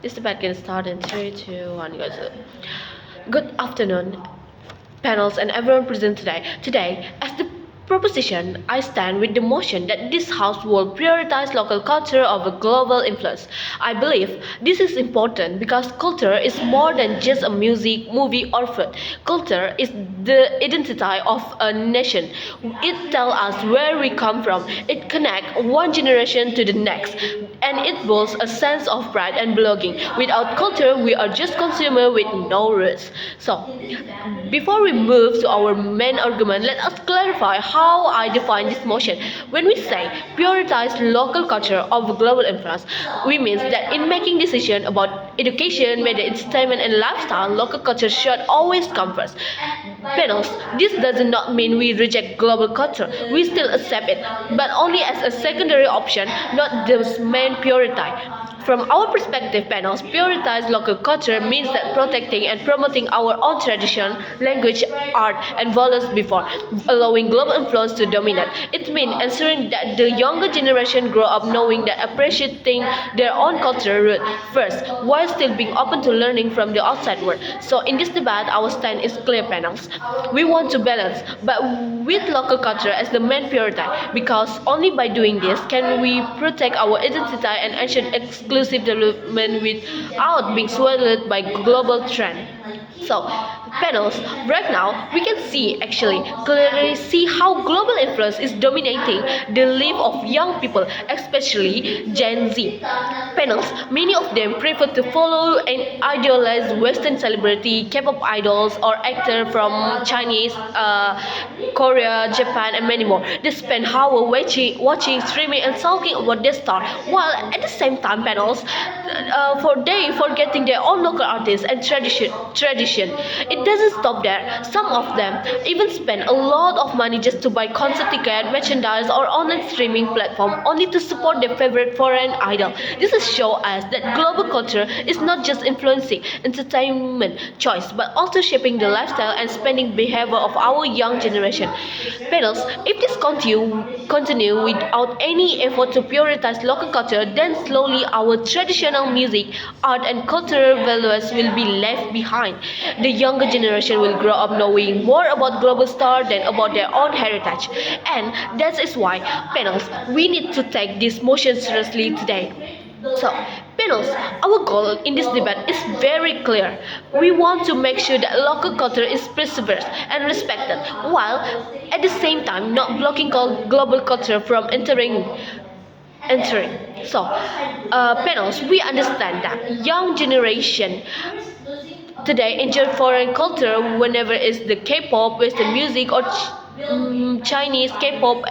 This debate can start in 3, 2, 1, go. Good afternoon, panels and everyone present today. Today, as the proposition, I stand with the motion that this House will prioritize local culture over global influence. I believe this is important because culture is more than just a music, movie, or food. Culture is the identity of a nation. It tells us where we come from. It connects one generation to the next, and it builds a sense of pride and belonging. Without culture, we are just consumers with no roots. So, before we move to our main argument, let us clarify how I define this motion. When we say prioritize local culture over global influence, we mean that in making decisions about education, media, entertainment, and lifestyle, local culture should always come first. Panels, this does not mean we reject global culture. We still accept it, but only as a secondary option, not the main priority. From our perspective, panels, prioritize local culture means that protecting and promoting our own tradition, language, art, and values before allowing global influence to dominate. It means ensuring that the younger generation grow up knowing that appreciating their own cultural root first, while still being open to learning from the outside world. So in this debate, our stand is clear, panels. We want to balance, but with local culture as the main priority, because only by doing this can we protect our identity and ensure exclusive development without being swallowed by global trend. So, panels, right now we can clearly see how global influence is dominating the life of young people, especially Gen Z. Panels, many of them prefer to follow and idolize Western celebrity, K-pop idols, or actors from Chinese, Korea, Japan, and many more. They spend hours watching, streaming, and talking about their star, while at the same time, panels, they forgetting their own local artists and tradition. It doesn't stop there. Some of them even spend a lot of money just to buy concert ticket, merchandise, or online streaming platform, only to support their favorite foreign idol. This is show us that global culture is not just influencing entertainment choice, but also shaping the lifestyle and spending behavior of our young generation. Panels, if this continue without any effort to prioritize local culture, then slowly our traditional music, art, and cultural values will be left behind. The younger generation will grow up knowing more about global stars than about their own heritage. And that is why, panels, we need to take this motion seriously today. So, panels, our goal in this debate is very clear. We want to make sure that local culture is preserved and respected, while at the same time not blocking global culture from entering. So, panels, we understand that young generation today enjoy foreign culture whenever it's the K-pop, Western music, or Chinese, K-pop,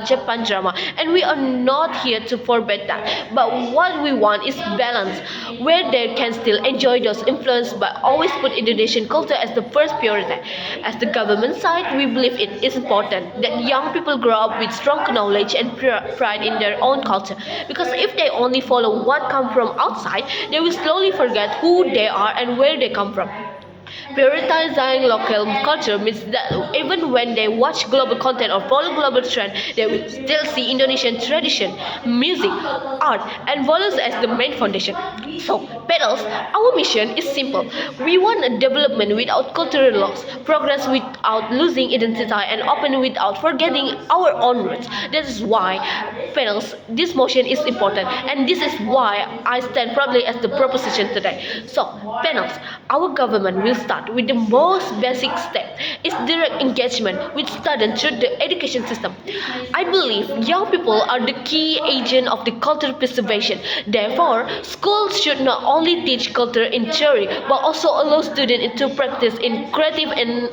Japan drama, and we are not here to forbid that. But what we want is balance, where they can still enjoy those influence, but always put Indonesian culture as the first priority. As the government side, we believe it is important that young people grow up with strong knowledge and pride in their own culture. Because if they only follow what comes from outside, they will slowly forget who they are and where they come from. Prioritizing local culture means that even when they watch global content or follow global trend, they will still see Indonesian tradition, music, art, and values as the main foundation. So, panels, our mission is simple. We want a development without cultural loss, progress without losing identity, and open without forgetting our own roots. That is why, panels, this motion is important, and this is why I stand proudly as the proposition today. So, panels, our government will start with the most basic step, is direct engagement with students through the education system. I believe young people are the key agent of the cultural preservation. Therefore, schools should not only teach culture in theory, but also allow students to practice in creative and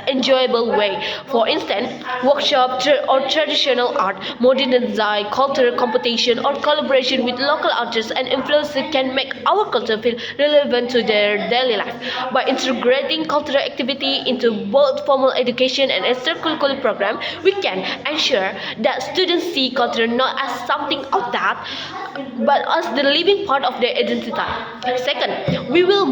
enjoyable way. For instance, workshop or traditional art, modern design, cultural competition, or collaboration with local artists and influencers can make our culture feel relevant to their daily life. By integrating cultural activity into both formal education and extracurricular program, we can ensure that students see culture not as something of that, but as the living part of their identity. Second, we will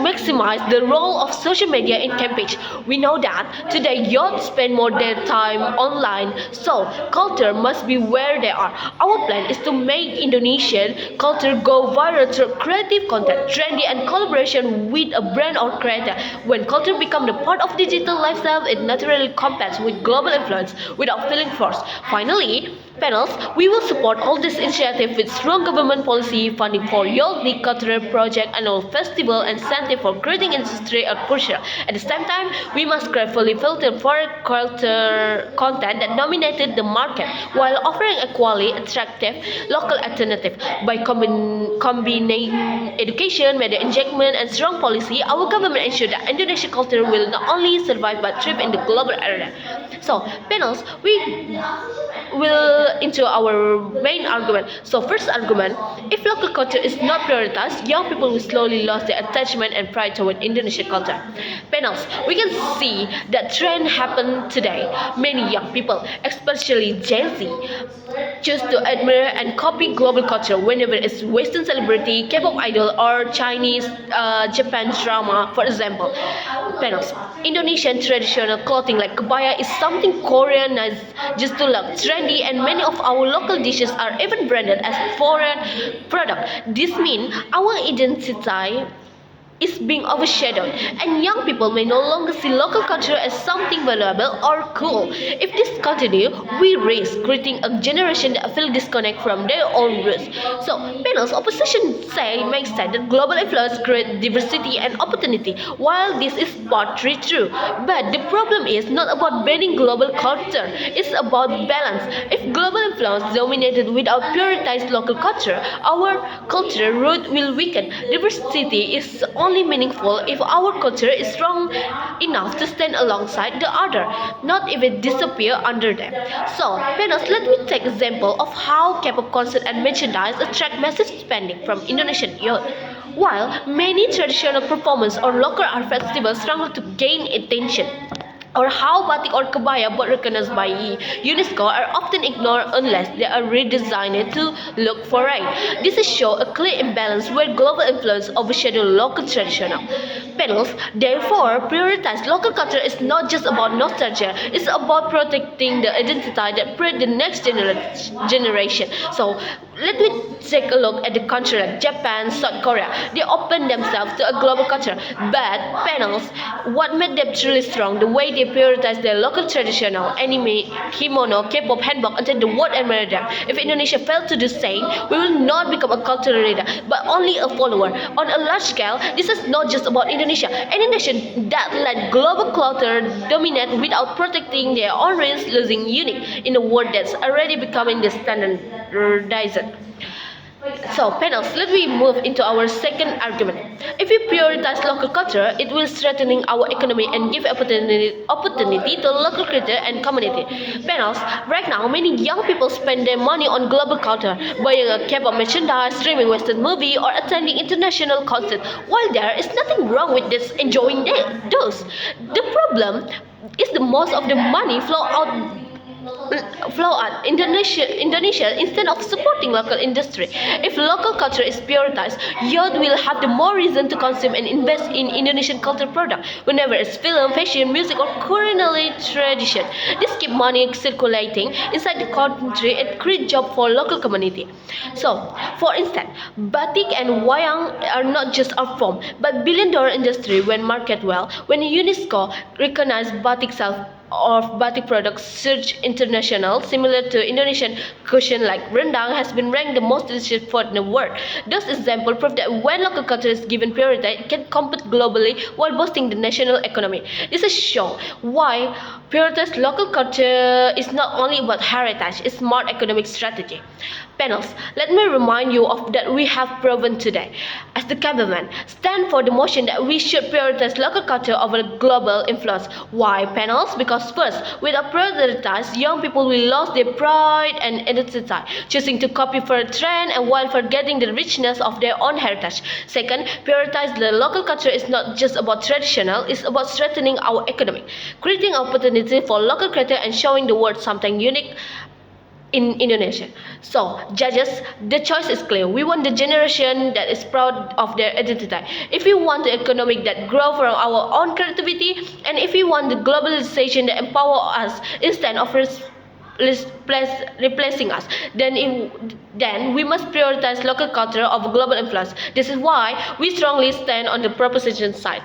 maximize the role of social media in campaigns. We know that today youth spend more their time online, so culture must be where they are. Our plan is to make Indonesian culture go viral through creative content, trendy and collaboration with a brand or creator. When culture becomes the part of digital lifestyle, it naturally competes with global influence without feeling forced. Finally, panels, we will support all this initiative with strong government policy, funding for youth cultural project, annual festival, and incentive for creating industry are crucial. At the same time, we must carefully filter foreign culture content that dominated the market while offering a quality, attractive local alternative. By combining education, media engagement, and strong policy, our government ensure that Indonesian culture will not only survive but thrive in the global arena. So, panels, we will into our main argument. So first argument, if local culture is not prioritized, young people will slowly lose their attachment and pride toward Indonesian culture. Panels, we can see that trend happen today. Many young people, especially Gen Z, choose to admire and copy global culture whenever it's Western celebrity, K-pop idol, or Chinese, Japan drama, for example. Panels, Indonesian traditional clothing like kebaya is something Koreanized just to look trendy, and many of our local dishes are even branded as foreign product. This means our identity is being overshadowed, and young people may no longer see local culture as something valuable or cool. If this continues, we risk creating a generation that feel disconnect from their own roots. So, panels opposition makes sense that global influence creates diversity and opportunity. While this is partly true, but the problem is not about banning global culture; it's about balance. If global influence dominated without prioritized local culture, our cultural root will weaken. Diversity is only meaningful if our culture is strong enough to stand alongside the other, not if it disappear under them. So, panels, let me take example of how K-pop concert and merchandise attract massive spending from Indonesian youth. While many traditional performances or local art festivals struggle to gain attention, or how batik or kebaya, both recognized by UNESCO, are often ignored unless they are redesigned to look foreign. This shows a clear imbalance where global influence overshadows local traditional. Panels, therefore, prioritize local culture is not just about nostalgia, it's about protecting the identity that creates the next generation. So, let me take a look at the country like Japan, South Korea. They open themselves to a global culture, but panels, what made them truly strong? The way they prioritize their local traditional anime, kimono, K-pop, handbag until the world admire them. If Indonesia fails to do the same, we will not become a cultural leader, but only a follower. On a large scale, this is not just about Indonesia. Any nation that let global culture dominate without protecting their own roots losing unique in a world that's already becoming the standardized. So, panels, let me move into our second argument. If we prioritize local culture, it will strengthen our economy and give opportunity to local creator and community. Panels, right now, many young people spend their money on global culture, buying a K-pop merchandise, streaming Western movie, or attending international concerts. While there is nothing wrong with this enjoying those, the problem is the most of the money flow out Indonesia instead of supporting local industry. If local culture is prioritized, youth will have the more reason to consume and invest in Indonesian culture product. Whenever it's film, fashion, music, or culinary tradition, this keep money circulating inside the country and create job for local community. So, for instance, batik and wayang are not just art form, but billion-dollar industry when marketed well. When UNESCO recognized batik self of batik products surge international, similar to Indonesian cuisine like rendang has been ranked the most delicious food in the world. Those examples prove that when local culture is given priority, it can compete globally while boosting the national economy. This is show why prioritize local culture is not only about heritage, it's smart economic strategy. Panels, let me remind you of that we have proven today. As the government, stand for the motion that we should prioritize local culture over global influence. Why panels? Because first, without prioritize, young people will lose their pride and identity, choosing to copy for a trend and while forgetting the richness of their own heritage. Second, prioritize the local culture is not just about traditional, it's about strengthening our economy, creating opportunity for local creators and showing the world something unique in Indonesia. So, judges, the choice is clear. We want the generation that is proud of their identity. If we want the economic that grow from our own creativity, and if we want the globalization that empower us instead of replacing us, then we must prioritize local culture over global influence. This is why we strongly stand on the proposition side.